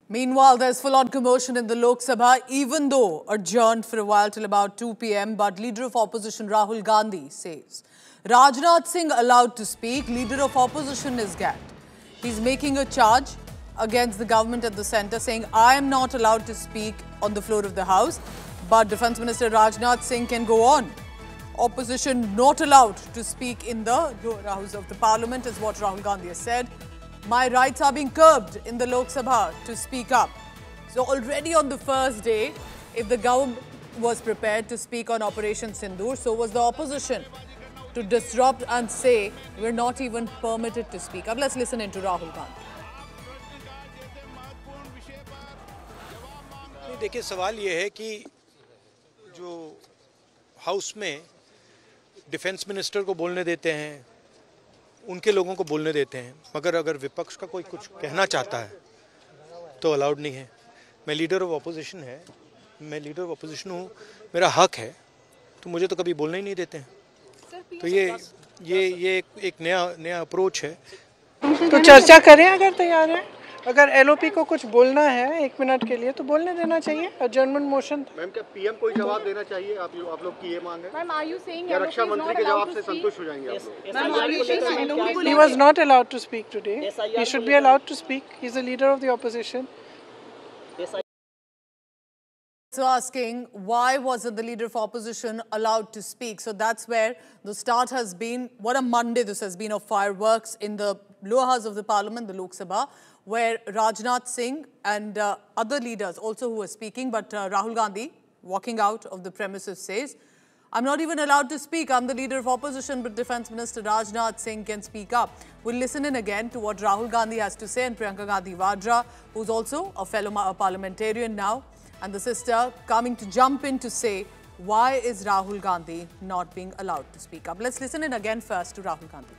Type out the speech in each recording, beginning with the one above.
Meanwhile, there's full-on commotion in the Lok Sabha, even though adjourned for a while till about 2 p.m. But Leader of Opposition Rahul Gandhi says Rajnath Singh allowed to speak. Leader of Opposition is gagged. He's making a charge against the government at the centre, saying, I am not allowed to speak on the floor of the House. But Defence Minister Rajnath Singh can go on. Opposition not allowed to speak in the lower house of the Parliament is what Rahul Gandhi has said. My rights are being curbed in the Lok Sabha to speak up. So already on the first day, if the government was prepared to speak on Operation Sindoor, so was the opposition to disrupt and say we're not even permitted to speak. अब let's listen into Rahul Gandhi. देखिए सवाल ये है कि जो house में defence minister को बोलने देते हैं, उनके लोगों को बोलने देते हैं, मगर अगर विपक्ष का कोई कुछ कहना चाहता है तो अलाउड नहीं है। मैं लीडर ऑफ अपोजिशन हूँ, मेरा हक है, तो मुझे तो कभी बोलने ही नहीं देते हैं। तो ये एक नया अप्रोच है। तो चर्चा करें अगर तैयार है। अगर एलओपी को कुछ बोलना है 1 मिनट के लिए तो बोलने देना चाहिए। Adjournment motion. मैम क्या पीएम कोई जवाब देना चाहिए? आप लोग की ये मांग है? मैम आर यू सेइंग क्या रक्षा मंत्री के जवाब से संतुष्ट हो जाएंगे आप लोग? He was not allowed to speak today. He should be allowed to speak. He is the leader of the opposition. So asking why wasn't the leader of opposition allowed to speak? So that's where the start has been. What a Monday this has been of fireworks in the lower house of the Parliament, the Lok Sabha, where Rajnath Singh and other leaders also who were speaking, but Rahul Gandhi, walking out of the premises, says, I'm not even allowed to speak. I'm the leader of opposition, but Defence Minister Rajnath Singh can speak up. We'll listen in again to what Rahul Gandhi has to say, and Priyanka Gandhi Vadra, who's also a fellow parliamentarian now, and the sister coming to jump in to say, why is Rahul Gandhi not being allowed to speak up? Let's listen in again first to Rahul Gandhi.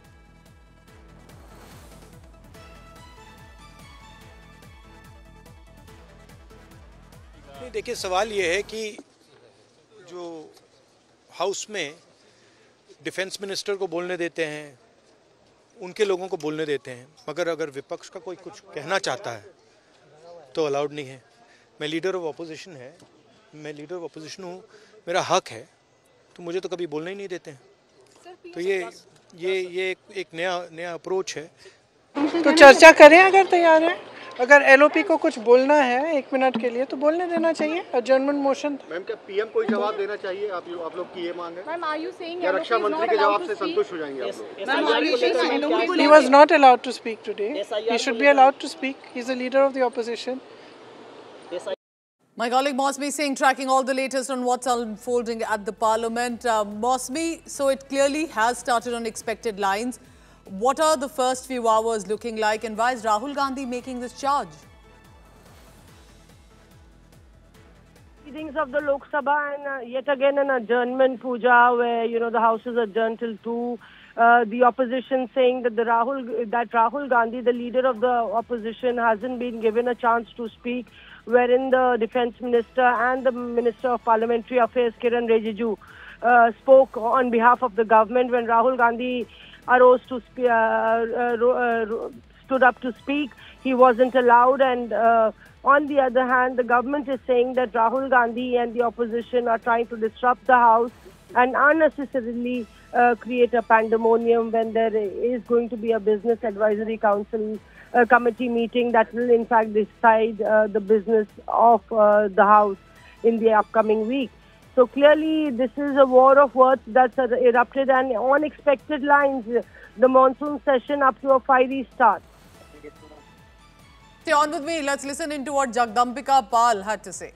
देखिए सवाल ये है कि जो house में defence minister को बोलने देते हैं, उनके लोगों को बोलने देते हैं, मगर अगर विपक्ष का कोई कुछ कहना चाहता है तो अलाउड नहीं है। मैं लीडर ऑफ अपोजिशन हूँ, मेरा हक है, तो मुझे तो कभी बोलने ही नहीं देते हैं। तो ये एक नया अप्रोच है। तो चर्चा करें अगर तैयार है। अगर एलओपी को कुछ बोलना है 1 मिनट के लिए तो बोलने देना चाहिए। Adjournment motion. मैम क्या पीएम कोई जवाब देना चाहिए? आप लोग की ये मांग है? मैम आर यू सेइंग क्या रक्षा मंत्री के जवाब से संतुष्ट हो जाएंगे आप लोग? He was not allowed to speak today. He should be allowed to speak. He is the leader of the opposition. My colleague Mosmi Singh tracking all the latest on what's unfolding at the Parliament. Mosmi, so it clearly has started on expected lines. What are the first few hours looking like, and why is Rahul Gandhi making this charge? Proceedings of the Lok Sabha and yet again an adjournment puja where the House is adjourned till 2. The opposition saying that Rahul Gandhi, the leader of the opposition, hasn't been given a chance to speak, wherein the Defence Minister and the Minister of Parliamentary Affairs, Kiran Rijiju, spoke on behalf of the government. When Rahul Gandhi arose to stood up to speak, he wasn't allowed. And on the other hand, the government is saying that Rahul Gandhi and the opposition are trying to disrupt the House and unnecessarily create a pandemonium when there is going to be a Business Advisory Council committee meeting that will in fact decide the business of the House in the upcoming week. So clearly this is a war of words that's erupted, and on expected lines, the monsoon session up to a fiery start. Stay on with me. Let's listen into what Jagdambika Pal had to say.